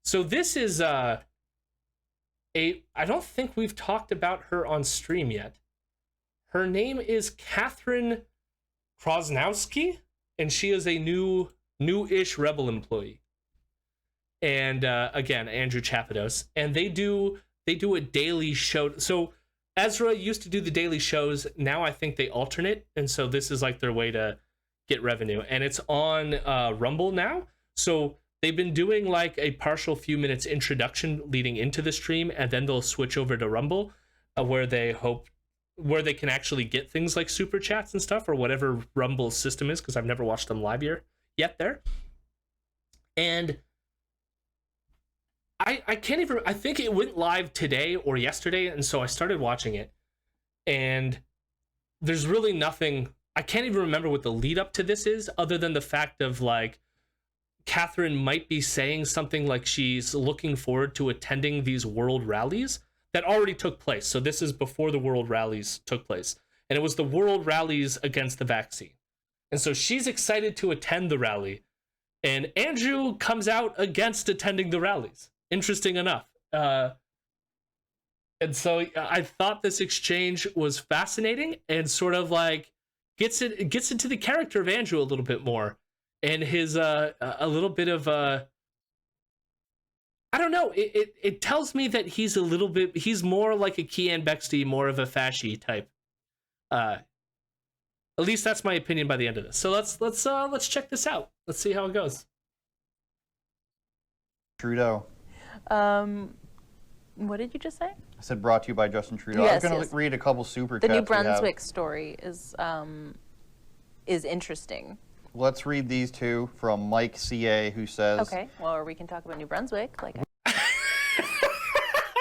So this is I don't think we've talked about her on stream yet. Her name is Catherine Krosnowski, and she is a new-ish Rebel employee. And again, Andrew Chapados, and they do a daily show. So Ezra used to do the daily shows. Now I think they alternate, and so this is like their way to get revenue. And it's on Rumble now. So they've been doing like a partial few minutes introduction leading into the stream, and then they'll switch over to Rumble, where they can actually get things like super chats and stuff, or whatever Rumble's system is, because I've never watched them live yet there. And I can't even, I think it went live today or yesterday, and so I started watching it, and there's really nothing, I can't even remember what the lead up to this is, other than the fact of like, Catherine might be saying something like she's looking forward to attending these world rallies that already took place. So this is before the world rallies took place, and it was the world rallies against the vaccine. And so she's excited to attend the rally, and Andrew comes out against attending the rallies. Interesting enough. And so I thought this exchange was fascinating and sort of like gets into the character of Andrew a little bit more, and his a little bit of I don't know. It tells me that he's more like a Kian Bexty, more of a fashy type. At least that's my opinion by the end of this. So let's check this out. Let's see how it goes. Trudeau. What did you just say? I said brought to you by Justin Trudeau. Yes, I was going to read a couple super The chats New we Brunswick story is interesting. Let's read these two from Mike CA, who says... Okay, well, or we can talk about New Brunswick. Like.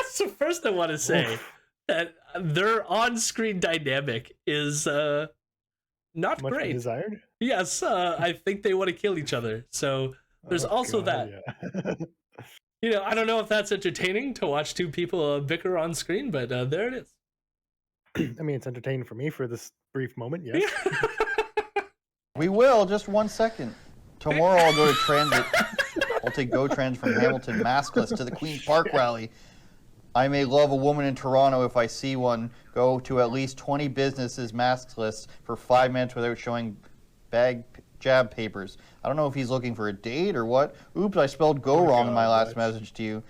So first I want to say that their on-screen dynamic is not Much great. Desired? Yes, I think they want to kill each other. So there's also that. Yeah. You know, I don't know if that's entertaining to watch two people bicker on screen, but there it is. I mean, it's entertaining for me for this brief moment, yes. We will, just 1 second. Tomorrow I'll go to transit. I'll take GO Trans from Hamilton maskless to the Queen's Park rally. I may love a woman in Toronto if I see one. Go to at least 20 businesses maskless for 5 minutes without showing bag jab papers. I don't know if he's looking for a date or what. Oops, I spelled go wrong in my last message to you.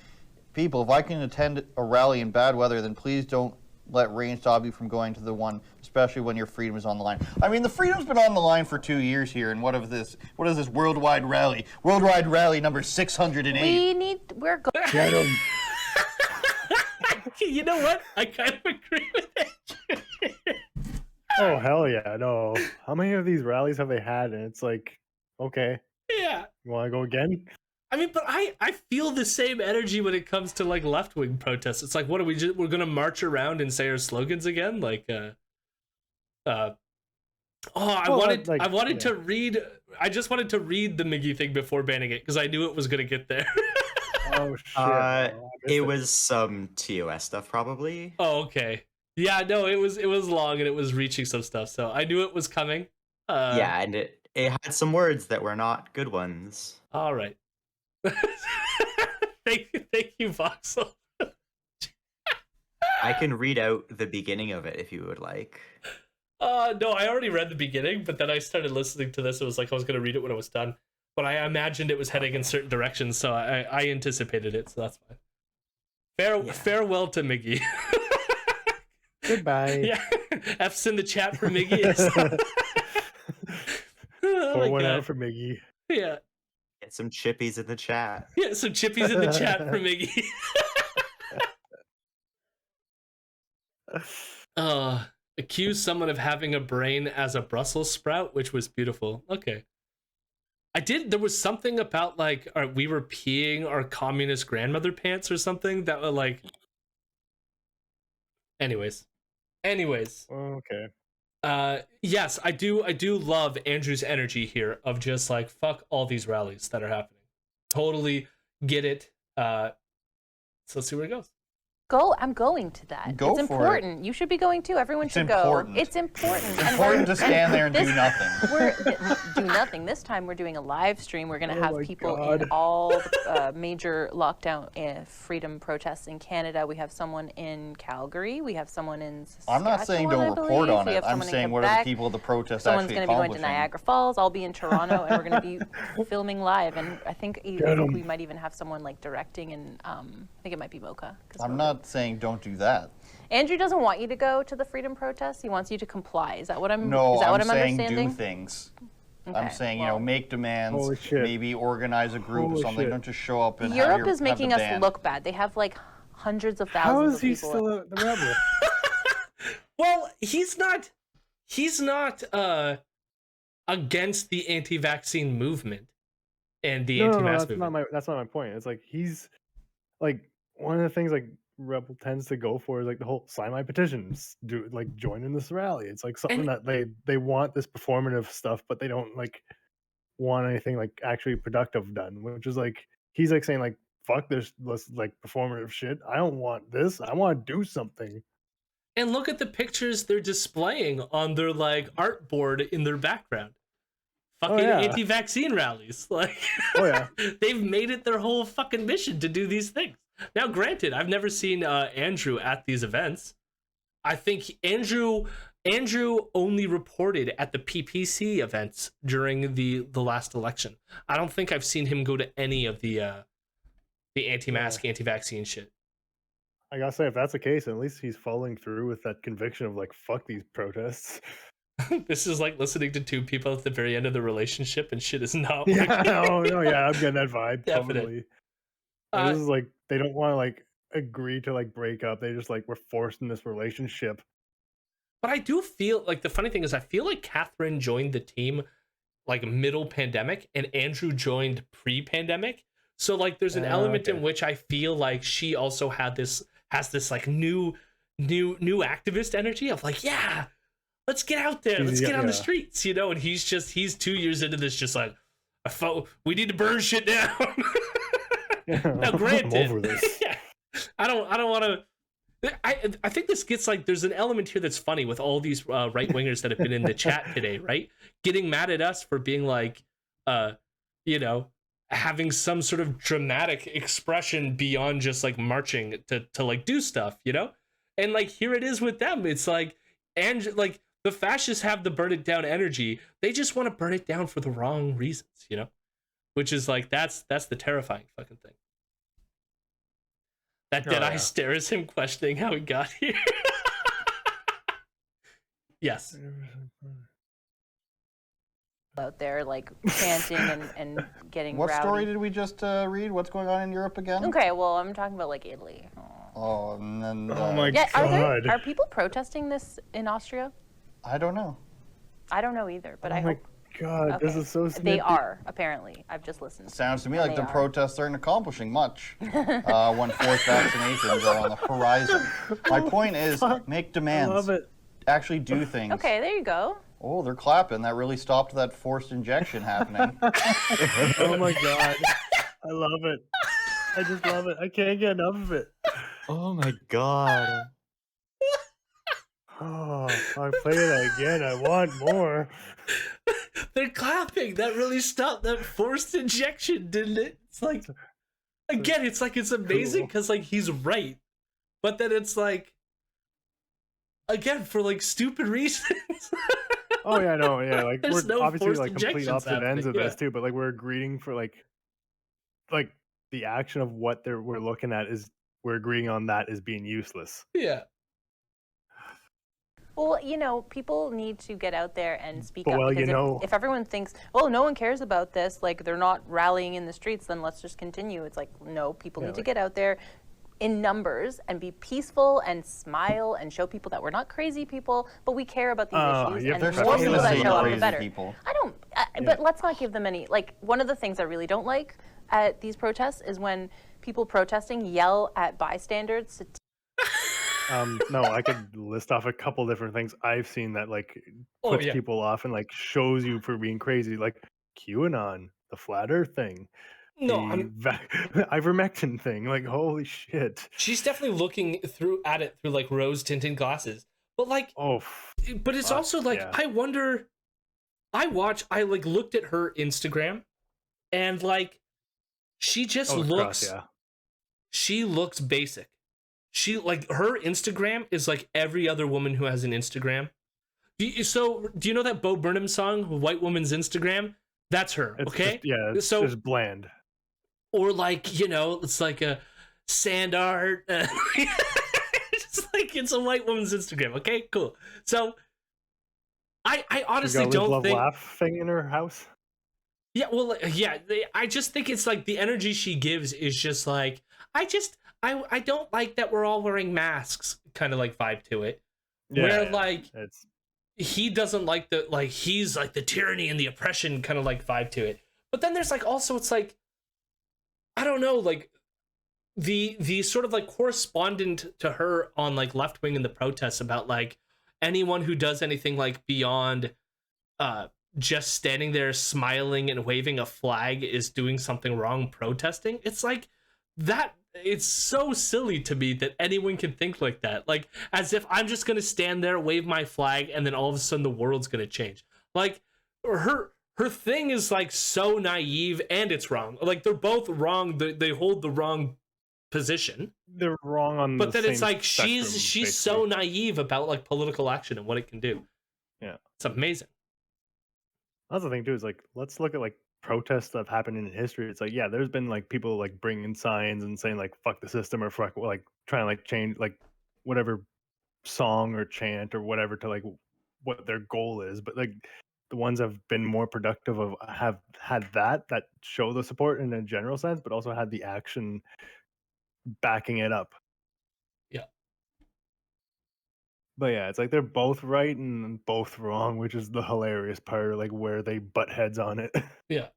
People, if I can attend a rally in bad weather, then please don't let rain stop you from going to the one, especially when your freedom is on the line. I mean, the freedom's been on the line for 2 years here, and what is this worldwide rally? Worldwide rally number 608. We're going. Yeah, You know what? I kind of agree with it. oh, hell yeah, no. How many of these rallies have they had? And it's like, okay. Yeah. You want to go again? I mean, but I feel the same energy when it comes to like left-wing protests. It's like, what are we're gonna march around and say our slogans again? Like, I wanted to read. I just wanted to read the Miggy thing before banning it because I knew it was gonna get there. Oh shit! It was some TOS stuff probably. Oh, okay. Yeah, no, it was long and it was reaching some stuff, so I knew it was coming. Yeah, and it had some words that were not good ones. All right. thank you, Voxel. I can read out the beginning of it if you would like. No, I already read the beginning, but then I started listening to this. It was like I was going to read it when it was done, but I imagined it was heading in certain directions, so I anticipated it, so that's fine. Farewell to Miggy. Goodbye. Yeah, F's in the chat for Miggy. Pour one out for Miggy. Yeah. Get some chippies in the chat. Yeah, some chippies in the chat for Miggy. Accuse someone of having a brain as a Brussels sprout, which was beautiful. Okay. There was something about like we were peeing our communist grandmother pants or something that were like. Anyways. Okay. Yes, I do love Andrew's energy here of just like fuck all these rallies that are happening. Totally get it. So let's see where it goes. Go. I'm going to that. Go it's for it. important. You should be going too. Everyone It's should important. go. It's important. It's important to stand there and do nothing. We're do nothing. This time we're doing a live stream. We're going to Oh have my people God. in all the major lockdown freedom protests in Canada. We have someone in Calgary. We have someone in I'm not saying Saskatchewan, don't I report believe. on We it. have I'm someone in saying what are the Quebec. people at the protest Someone's actually going to be going to accomplishing? Niagara Falls. I'll be in Toronto, and we're going to be filming live. And I think Get 'em. we might even have someone like directing, and I think it might be Mocha. I'm not saying don't do that. Andrew doesn't want you to go to the freedom protests. He wants you to comply. Is that what I'm? No, is that I'm what I'm saying do understanding? things. I'm Okay, saying, well, make demands, Holy shit. maybe organize a group or Holy something. shit. Don't just show up and Europe is have the making us band. look bad. They have like hundreds of How thousands is he of people. still the rebel? Well, he's not against the anti-vaccine movement and the No, anti-mask movement. that's not my point. It's like he's like one of the things like Rebel tends to go for is like the whole sign my petitions, do like join in this rally. It's like something And- that they want this performative stuff, but they don't like want anything like actually productive done. Which is like he's like saying like fuck this like performative shit. I don't want this. I want to do something. And look at the pictures they're displaying on their like art board in their background. Fucking yeah. anti-vaccine rallies. Like Oh yeah. they've made it their whole fucking mission to do these things. Now, granted, I've never seen Andrew at these events. I think Andrew only reported at the PPC events during the last election. I don't think I've seen him go to any of the anti-mask, anti-vaccine shit. I gotta say, if that's the case, at least he's following through with that conviction of like fuck these protests. This is like listening to two people at the very end of the relationship and shit is not Yeah, working. oh no, yeah, I'm getting that vibe. Definite. Totally. Uh, This is like they don't want to like agree to like break up. They just like we're forced in this relationship. But I do feel like the funny thing is I feel like Catherine joined the team like middle pandemic and Andrew joined pre-pandemic. So like there's an element in which I feel like she also has this like new activist energy of like, yeah, let's get out there, let's get on the streets, and he's 2 years into this just like we need to burn shit down. Now granted, I'm over this. yeah, I don't want to. I think this gets like there's an element here that's funny with all these right wingers that have been in the chat today, right? Getting mad at us for being like, having some sort of dramatic expression beyond just like marching to like do stuff, and like here it is with them. It's like and like the fascists have the burn it down energy. They just want to burn it down for the wrong reasons, which is like that's the terrifying fucking thing. That dead eye stare is him questioning how he got here. Yes. out there like chanting and getting What rowdy. story did we just read? What's going on in Europe again? Okay, well I'm talking about like Italy. Oh, and then Oh my Yeah, god. are people protesting this in Austria? I don't know. I don't know either, but Oh I my hope god, this okay. is so they snippy. are apparently. I've just listened. Sounds to me And like they the are. protests aren't accomplishing much when forced vaccinations are on the horizon. My point is, make I demands. love it. Actually do things. Okay, there you go. Oh, they're clapping. That really stopped that forced injection happening. Oh my god. I love it. I just love it. I can't get enough of it. Oh my god. Oh, I play it again. I want more. They're clapping. That really stopped that forced injection, didn't it? It's like again, it's like it's amazing because like he's right. But then it's like again for like stupid reasons. Oh yeah, no, yeah. Like There's we're no obviously forced like complete injections opposite ends of happening, this too, but like we're agreeing for like the action of what we're looking at is we're agreeing on that as being useless. Yeah. Well, people need to get out there and speak But, up well, because if everyone thinks, well, no one cares about this, like they're not rallying in the streets, then let's just continue. It's like, no, people need to get out there in numbers and be peaceful and smile and show people that we're not crazy people, but we care about these issues. yeah, And They're the more supposed people to that say show up, the crazy better. people. I don't, but let's not give them any, like, one of the things I really don't like at these protests is when people protesting yell at bystanders to No, I could list off a couple different things I've seen that like puts people off and like shows you for being crazy, like QAnon, the flat Earth thing. No, I'm. ivermectin thing. Like, holy shit. She's definitely looking at it through like rose tinted glasses, but like, Oh, but it's fuck, also like yeah. I wonder. I like looked at her Instagram, and like, she just looks. yeah. She looks basic. She like her Instagram is like every other woman who has an Instagram. So do you know that Bo Burnham song, "White Woman's Instagram"? That's her. It's Okay. it's So just bland. or like it's like a sand art. It's like it's a white woman's Instagram. Okay, cool. So I She's honestly got a don't love think. laugh thing in her house. Yeah, well, yeah. I just think it's like the energy she gives is just like I don't like that we're all wearing masks, kind of like vibe to it. Where like it's he doesn't like the like he's like the tyranny and the oppression kind of like vibe to it. But then there's like also it's like I don't know, like the sort of like correspondent to her on like left wing in the protests about like anyone who does anything like beyond just standing there smiling and waving a flag is doing something wrong protesting. It's like that it's so silly to me that anyone can think like that. Like as if I'm just gonna stand there, wave my flag, and then all of a sudden the world's gonna change. Like her thing is like so naive and it's wrong. Like they're both wrong. They hold the wrong position. They're wrong on But the then it's same like she's spectrum, so basically. naive about like political action and what it can do. Yeah. It's amazing. That's the thing too. Is like let's look at like protests that have happened in history. It's like yeah, there's been like people like bringing signs and saying like fuck the system or fuck like trying to like change like whatever song or chant or whatever to like what their goal is. But like the ones that have been more productive of have had that show the support in a general sense, but also had the action backing it up. Yeah. But yeah, it's like they're both right and both wrong, which is the hilarious part, like where they butt heads on it. Yeah.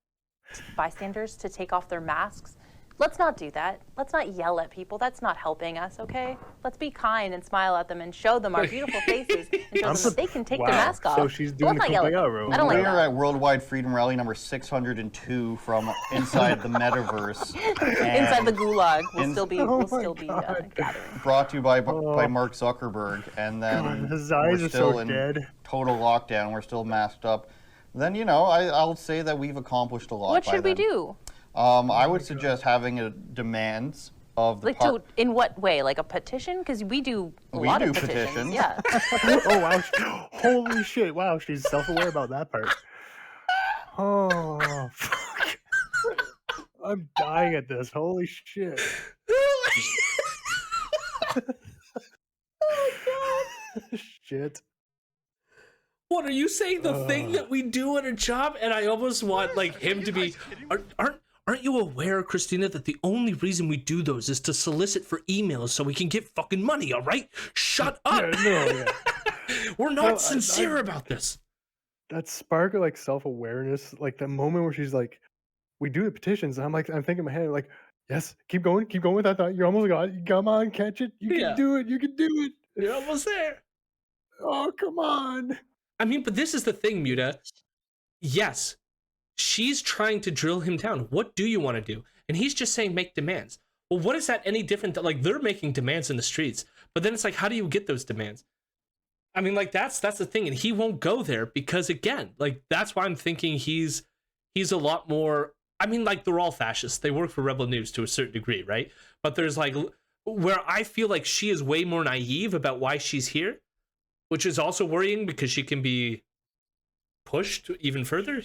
Bystanders to take off their masks. Let's not do that. Let's not yell at people. That's not helping us, okay? Let's be kind and smile at them and show them our beautiful faces and show them that they can take their mask off. So she's But doing let's the not yell at kumbaya them. road. I don't like We're that. at Worldwide Freedom Rally number 602 from inside the metaverse. Inside the and gulag, we'll in- still be, Oh we'll my still be God. gathering. Brought to you by Oh. Mark Zuckerberg. And then His we're eyes are still so in dead. total lockdown. We're still masked up. Then, I'll say that we've accomplished a lot. What by should we then. do? I would suggest having a demands of the Like, to, in what way? Like a petition? Because we do a We lot do of petitions. petitions. Yeah. Oh wow! Holy shit! Wow, she's self-aware about that part. Oh fuck! I'm dying at this. Holy shit! Shit. What are you saying? The thing Ugh. that we do at a job, and I almost want like him to be. Aren't you aware, Christina, that the only reason we do those is to solicit for emails so we can get fucking money? All right, shut up. Yeah, no, yeah. We're not No, sincere about this. That spark of like self-awareness, like the moment where she's like, "We do the petitions," and I'm thinking in my head, like, "Yes, keep going with that thought. You're almost got it. Come on, catch it. You Yeah. can do it. You can do it. You're almost there. Oh, come on." I mean, but this is the thing, Muta. Yes, she's trying to drill him down. What do you want to do? And he's just saying make demands. Well, what is that any different that like they're making demands in the streets? But then it's like, how do you get those demands? I mean, like that's the thing, and he won't go there because again, like that's why I'm thinking he's a lot more. I mean, like they're all fascists. They work for Rebel News to a certain degree, right? But there's like where I feel like she is way more naive about why she's here, which is also worrying because she can be pushed even further,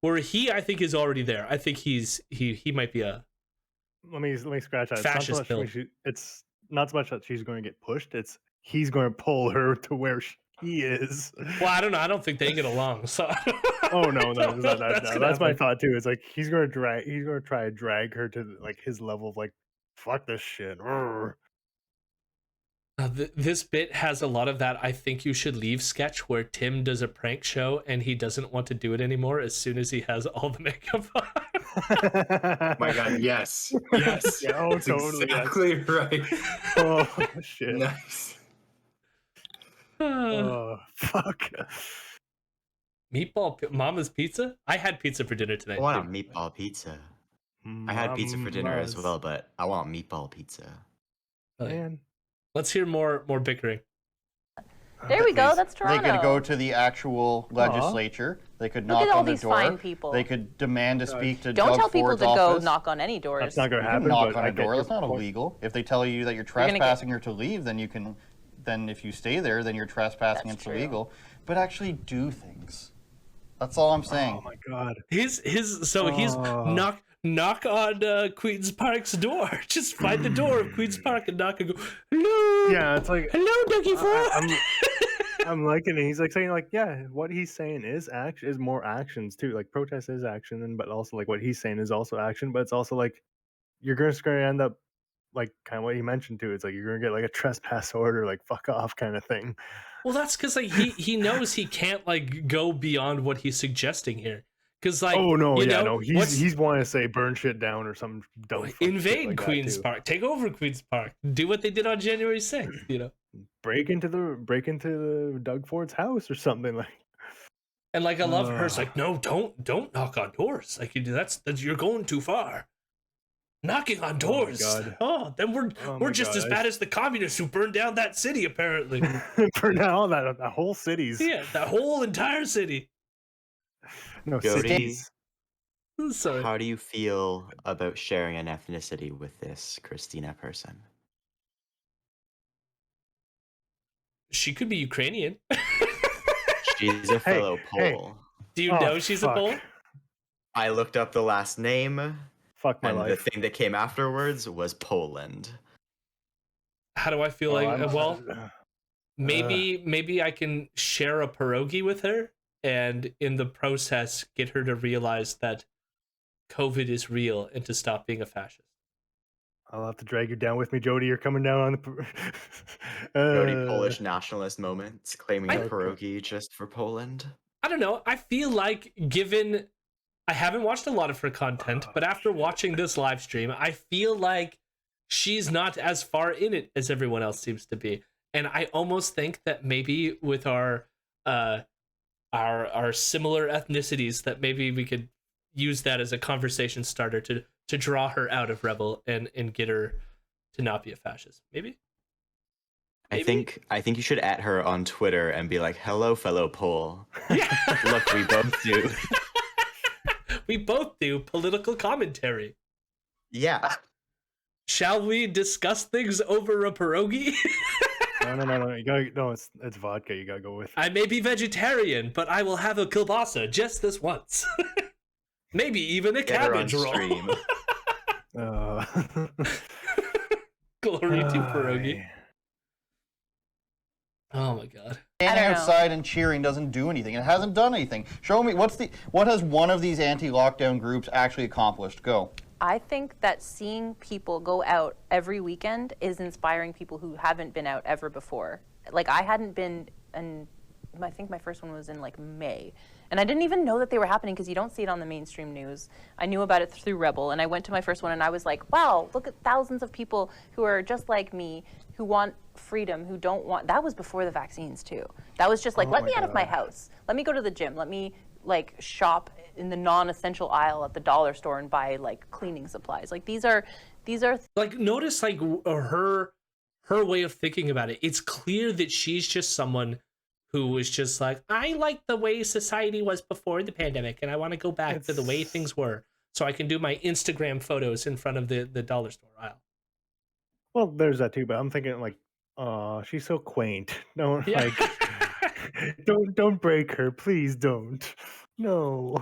where he I think is already there. I think he might be a Let me scratch that. Fascist build. It's not so much that she's going to get pushed. It's he's going to pull her to where he is. well, I don't know, I don't think they get along, so Oh no, that's gonna my happen. thought too. It's like he's going to try to drag her to like his level of like fuck this shit. Urgh. This bit has a lot of that I think you should leave sketch where Tim does a prank show and he doesn't want to do it anymore as soon as he has all the makeup on. My God, yes, yes, Yeah, oh, that's totally. exactly right. Oh shit. Nice. Oh fuck. Mama's pizza? I had pizza for dinner tonight. I want a too. meatball pizza. I had pizza for dinner as Muzz. well, but I want meatball pizza. Man. Let's hear more bickering. There we go. Please. That's Toronto. They could go to the actual legislature. They could Look knock at all on the these door. fine people. They could demand to speak to Don't Doug tell people Ford's to go office. knock on any doors. That's not going You to can happen. knock but on I a get door. your That's not point. illegal. If they tell you that you're gonna get- trespassing or to leave, then you can. Then if you stay there, then you're trespassing. That's It's true. illegal. But actually do things. That's all I'm saying. Oh my god. He's Oh. knock on Queen's Park's door. Just find the door of Queen's Park and knock and go, hello. Yeah, it's like Hello, Dougie Ford. I'm liking it. He's like saying like, yeah, what he's saying is more actions too. Like protest is action, but also like what he's saying is also action. But it's also like you're just gonna end up like kind of what he mentioned too. It's like you're gonna get like a trespass order, like fuck off kind of thing. Well, that's because like he knows he can't like go beyond what he's suggesting here. Because like Oh no, you yeah, know, no, what's- he's wanting to say burn shit down or some dumb fuck shit invade like that, Queen's too. Park, take over Queen's Park, do what they did on January 6th. You know, break into the Doug Ford's house or something like. and like I love her. It's like no, don't knock on doors. Like you do that's you're going too far. Knocking on doors. God. Oh, then we're my just God, as bad as the communists who burned down that city. Apparently, For now, that whole city's yeah, that whole entire city. no Jody, cities. So how do you feel about sharing an ethnicity with this Christina person? she could be Ukrainian. She's a fellow hey. Pole. Do you Oh, know she's fuck. a Pole? I looked up the last name, Fuck my and life. the thing that came afterwards was Poland. How do I feel like? I'm- Well, maybe I can share a pierogi with her, and in the process, get her to realize that COVID is real and to stop being a fascist. I'll have to drag you down with me, Jody. You're coming down on the. Jody Polish nationalist moments, claiming a I- pierogi just for Poland. I don't know. I feel like given I haven't watched a lot of her content, but after watching this live stream, I feel like she's not as far in it as everyone else seems to be. And I almost think that maybe with our similar ethnicities, that maybe we could use that as a conversation starter to draw her out of Rebel and get her to not be a fascist. Maybe? I think you should at her on Twitter and be like, "Hello, fellow Pole. Look, we both do." We both do political commentary. Yeah. Shall we discuss things over a pierogi? No. You gotta no. It's vodka. You gotta go with. I may be vegetarian, but I will have a kielbasa just this once. Maybe even a Get her on cabbage roll. stream. Glory to pierogi. Oh my god. Standing don't know. outside and cheering doesn't do anything. It hasn't done anything. Show me what has one of these anti-lockdown groups actually accomplished? Go. I think that seeing people go out every weekend is inspiring people who haven't been out ever before. Like I hadn't been, and I think my first one was in like May, and I didn't even know that they were happening because you don't see it on the mainstream news. I knew about it through Rebel, and I went to my first one, and I was like, wow, look at thousands of people who are just like me, who want freedom, who don't want. That was before the vaccines too. That was just like, let me out of my house. Let me go to the gym. Let me like shop in the non-essential aisle at the dollar store and buy like cleaning supplies. Like these are Like notice like her way of thinking about it. It's clear that she's just someone who was just like, I like the way society was before the pandemic and I want to go back to the way things were so I can do my Instagram photos in front of the dollar store aisle. Well, there's that too, but I'm thinking like, oh, she's so quaint. Don't Yeah. like, don't break her, please don't. No.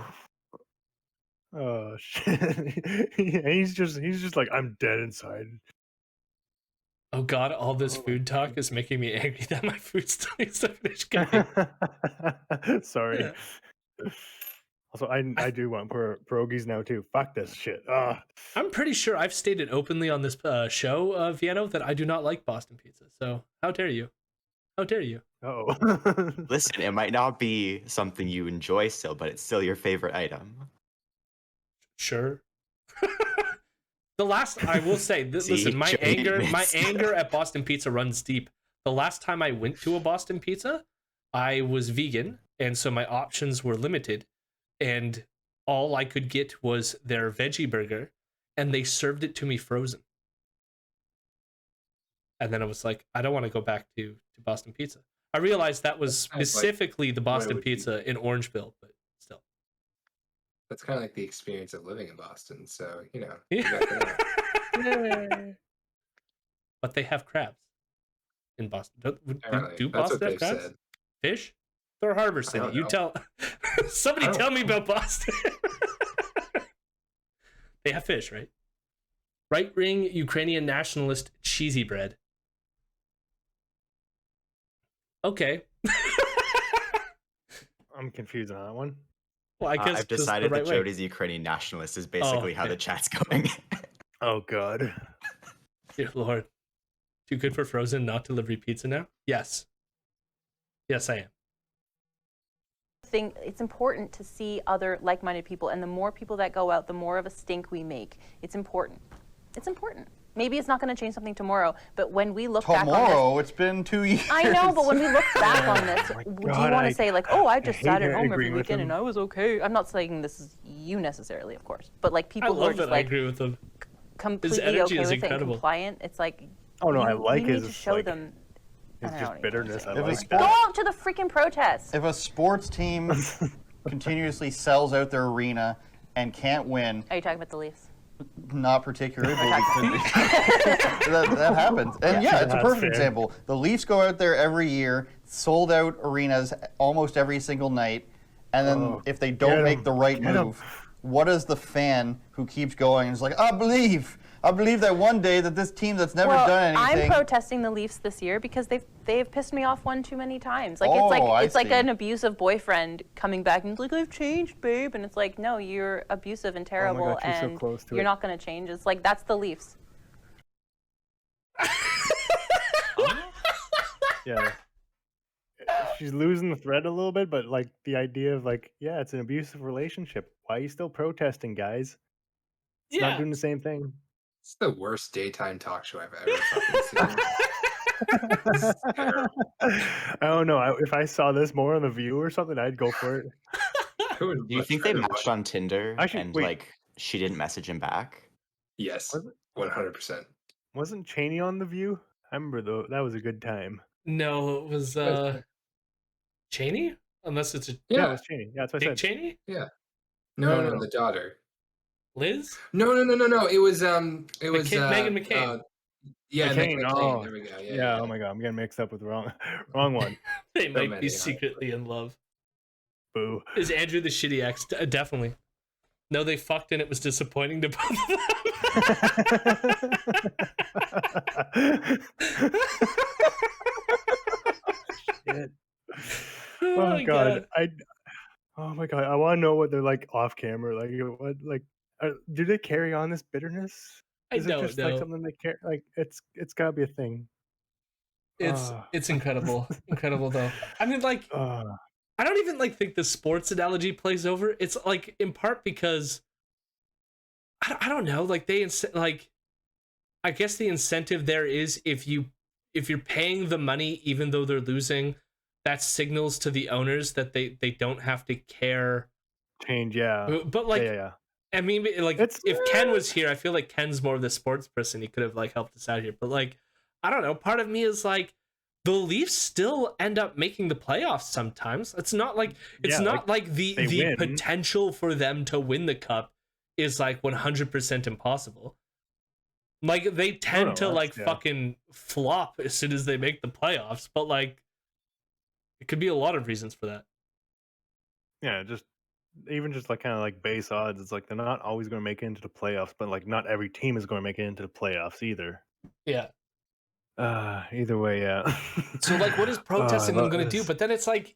Oh shit. he's just like, I'm dead inside. Oh god, all this food talk is making me angry that my food still needs to finish cooking. Sorry. Yeah. Also, I do want pierogies now too. Fuck this shit. I'm pretty sure I've stated openly on this show, Vienno, that I do not like Boston pizza. So how dare you? How dare you? Oh. Listen, it might not be something you enjoy still, but it's still your favorite item. Sure. The last I will say, See, listen, my Jody anger at Boston Pizza runs deep. The last time I went to a Boston Pizza, I was vegan, and so my options were limited, and all I could get was their veggie burger, and they served it to me frozen. And then I was like, I don't want to go back to Boston Pizza. I realized that was specifically the Boston Pizza in Orangeville, but still. That's kind of like the experience of living in Boston. So, you know. But they have crabs in Boston. Do That's what Boston have they've crabs? said. Fish? They're Harbor City. don't You know. tell somebody I don't tell me know. about Boston. They have fish, right? Right-wing Ukrainian nationalist cheesy bread. Okay. I'm confused on that one. Well, I guess I've 'cause decided the right that way. Jody's Ukrainian nationalist is basically how okay. the chat's going. Oh God. Dear Lord. Too good for frozen, not delivery pizza now? Yes. Yes, I am. It's important to see other like-minded people, and the more people that go out, the more of a stink we make. It's important. It's important. Maybe it's not going to change something tomorrow, but when we look back on Tomorrow, it's been 2 years. this, I know, but when we look back on this, my do you God, want I- to say like, oh, I just hate sat at home every agreeing with weekend him. and I was okay? I'm not saying this is you necessarily, of course, but like I people who are love just that I like agree with them. completely energy okay is with it and incredible. compliant. It's like, Oh no, I you like need his to show like, them. I his don't know just what bitterness. I you're If a like sport- Go that. out to the freaking protest. If a sports team continuously sells out their arena and can't win, Are you talking about the Leafs? not particularly, but it could be. that happens. And yeah, it's a that's perfect fair. example. The Leafs go out there every year, sold out arenas almost every single night, and then Oh, if they don't get make 'em, the right get 'em. move, what is the fan who keeps going and is like, I believe that one day that this team that's never Well, done anything. I'm protesting the Leafs this year because they've pissed me off one too many times. Like Oh, I it's like see. an abusive boyfriend coming back and like, I've changed, babe, and it's like, no, you're abusive and terrible, God, you're so and close to you're it. not going to change. It's like that's the Leafs. Yeah. She's losing the thread a little bit, but like the idea of like, yeah, it's an abusive relationship. Why are you still protesting, guys? It's not doing the same thing. It's the worst daytime talk show I've ever fucking seen. It's terrible. I don't know. If I saw this more on The View or something, I'd go for it. I would Do you much think they rather matched watch- on Tinder Actually, and wait. like she didn't message him back? Yes, Was it? 100%. Wasn't Cheney on The View? I remember though. That was a good time. No, it was Yes. Cheney? Unless it's a Yeah, it Yeah, was Cheney. Yeah, that's what I Dick said. Cheney? no, No. the daughter. Liz? No. It was Meghan McCain. Yeah, McCain, Meghan McCain. oh. There we go. Yeah. Oh my God, I'm getting mixed up with the wrong one. They So might many, be huh? secretly in love. Boo. Is Andrew the shitty ex? Definitely. No, they fucked and it was disappointing to both of them. Shit. Oh Oh my God. Oh my God. I want to know what they're like off camera. Like, what? Like, do they carry on this bitterness? I Is it don't just know. like something they care? Like, it's gotta be a thing. It's incredible. Incredible though. I mean, like, Uh, I don't even like think the sports analogy plays over. It's like in part because I don't know. Like like I guess the incentive there is if you're paying the money even though they're losing, that signals to the owners that they don't have to care. change. Yeah. But like Yeah. I mean, like It's- if Ken was here, I feel like Ken's more of the sports person. He could have like helped us out here. But like, I don't know. Part of me is like, the Leafs still end up making the playoffs sometimes. It's not like Yeah, not like they the win. potential for them to win the cup is like 100% impossible. Like they tend to that's- like yeah. fucking flop as soon as they make the playoffs. But like, it could be a lot of reasons for that. Yeah. Just even just like kind of like base odds. It's like they're not always going to make it into the playoffs, but like not every team is going to make it into the playoffs either. Yeah. Either way, yeah. So like, what is protesting them love going to do? this. But then it's like,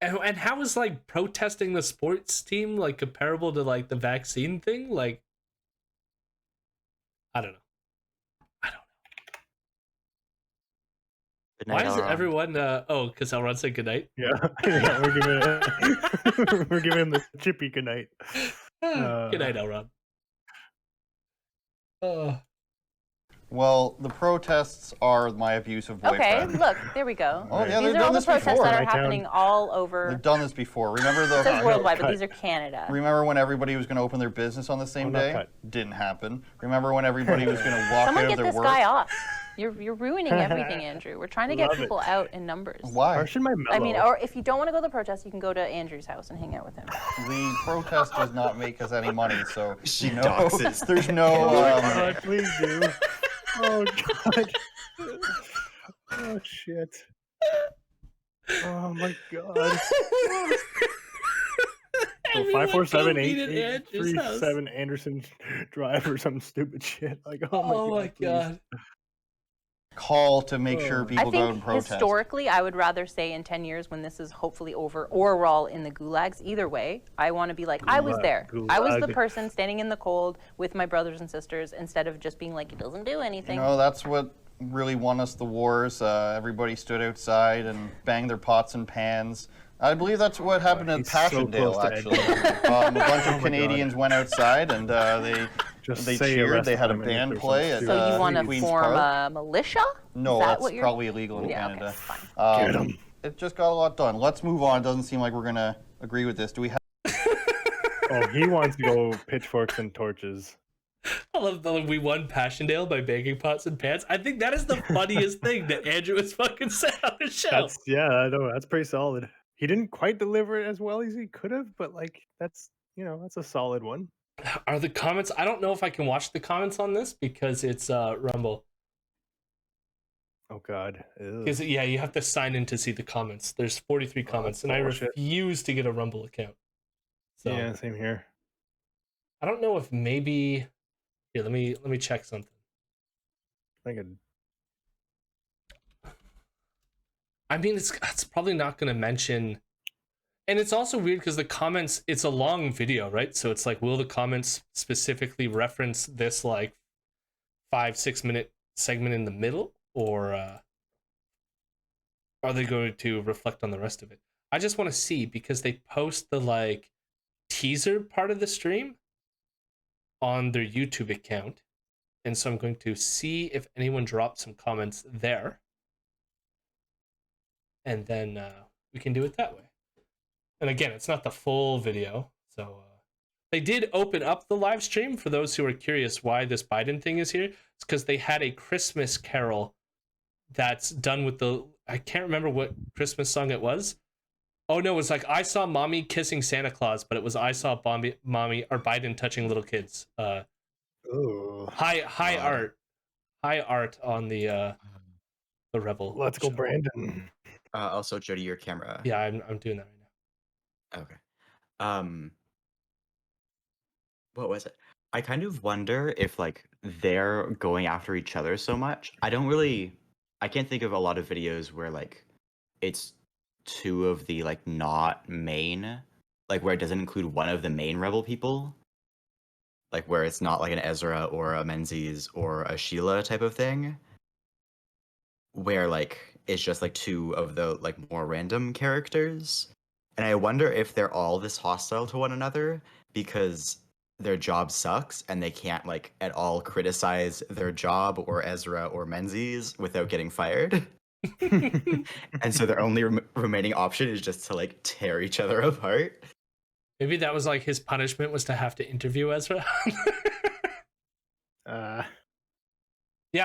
and how is like protesting the sports team like comparable to like the vaccine thing? Like, I don't know. Good Why night, is it Elron. everyone? Oh, because Elron said goodnight. Yeah, yeah, we're giving him the chippy goodnight. Good night, Elron. Well, the protests are my abusive Okay, boyfriend. look, there we go. Oh, yeah, These they've are all done the this protests before. that are My town. happening all They've over. done this before. Remember It says the worldwide, but cut. these are Canada. Remember when everybody was going to open their business on the same not day? cut. Didn't happen. Remember when everybody was going to walk Someone out get of their this work? guy off. You're ruining everything, Andrew. We're trying to get Love people it. out in numbers. Why? Harshen my mellow. I mean, or if you don't want to go to the protest, you can go to Andrew's house and hang out with him. The protest does not make us any money, so She no, doxes. there's no. God, please do. Oh God. Oh shit. Oh my God. So 547-8837 Anderson Drive or some stupid shit. Like, oh my God. Please. Call to make sure I people go and think protest. historically, I would rather say in 10 years when this is hopefully over, or we're all in the gulags. Either way, I want to be like, I was there. I was the Gulag. person standing in the cold with my brothers and sisters instead of just being like, it doesn't do anything. You know, that's what really won us the wars. Everybody stood outside and banged their pots and pans. I believe that's what happened in He's so Passchendaele, close to actually. Edmonton. A bunch Oh of my Canadians went outside and Just they say cheered. arrest They had a them and if band there's play. some At, So you want to Queen's form Park. a militia? No, Is that that's what you're... probably illegal in Yeah, Canada. okay, fine. Get 'em. It just got a lot done. Let's move on. It doesn't seem like we're going to agree with this. Do we have Oh, he wants to go pitchforks and torches. I love that we won Passchendaele by banging pots and pans. I think that is the funniest thing that Andrew has fucking said on the show. I know that's pretty solid. He didn't quite deliver it as well as he could have, but like that's a solid one. Are the comments? I don't know if I can watch the comments on this because it's Rumble. Oh God. Ew. Because yeah, you have to sign in to see the comments. There's 43 comments, and I bullshit. refuse to get a Rumble account. So Yeah, same here. I don't know if maybe here. Let me check something. I could. I mean, it's probably not going to mention. And it's also weird because the comments, it's a long video, right? So it's like, will the comments specifically reference this like 5-6 minute segment in the middle? Or are they going to reflect on the rest of it? I just want to see because they post the like teaser part of the stream on their YouTube account. And so I'm going to see if anyone dropped some comments there. And then we can do it that way. And again, it's not the full video. So they did open up the live stream for those who are curious why this Biden thing is here. It's because they had a Christmas carol that's done with the, I can't remember what Christmas song it was. Oh no, it was like I saw mommy kissing Santa Claus, but it was I saw mommy or Biden touching little kids. Ooh. High art on the Rebel. Let's go, show. Brandon. Also, Jody, your camera. Yeah, I'm doing that right now. Okay. What was it? I kind of wonder if like they're going after each other so much. I can't think of a lot of videos where like it's two of the like not main, like where it doesn't include one of the main rebel people. Like where it's not like an Ezra or a Menzies or a Sheila type of thing. Where like it's just like two of the like more random characters. And I wonder if they're all this hostile to one another because their job sucks and they can't like at all criticize their job or Ezra or Menzies without getting fired. And so their only remaining option is just to like tear each other apart. Maybe that was like his punishment was to have to interview Ezra. Yeah,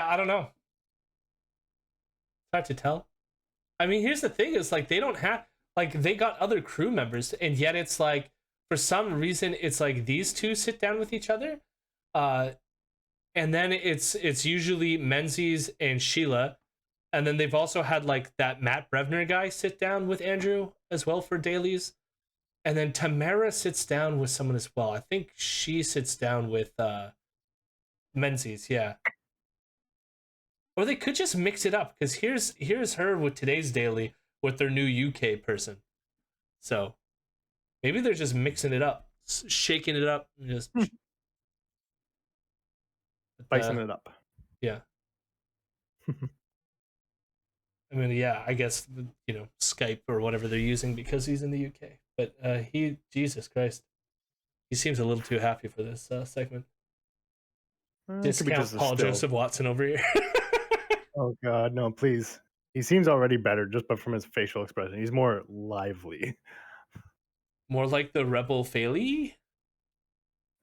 I don't know. It's hard to tell. I mean, here's the thing: is like they don't have like they got other crew members, and yet it's like for some reason it's like these two sit down with each other, and then it's usually Menzies and Sheila, and then they've also had like that Matt Brevner guy sit down with Andrew as well for dailies, and then Tamara sits down with someone as well. I think she sits down with Menzies, yeah. Or they could just mix it up because here's her with today's daily with their new UK person. So maybe they're just mixing it up, shaking it up, and just Spicing it up. Yeah. I mean, yeah, I guess Skype or whatever they're using because he's in the UK. But Jesus Christ, he seems a little too happy for this segment. It could be Discount just a Paul still. Joseph Watson over here. Oh God, no, please. He seems already better just but from his facial expression. He's more lively. More like the Rebel Failey.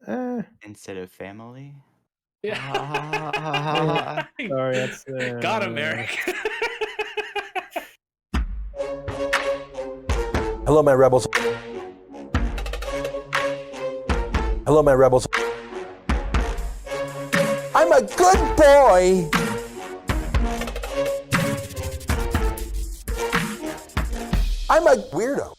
Instead of family. Yeah. Sorry, that's Got him, Eric. Hello, my rebels. Hello, my rebels. I'm a good boy. I'm a weirdo.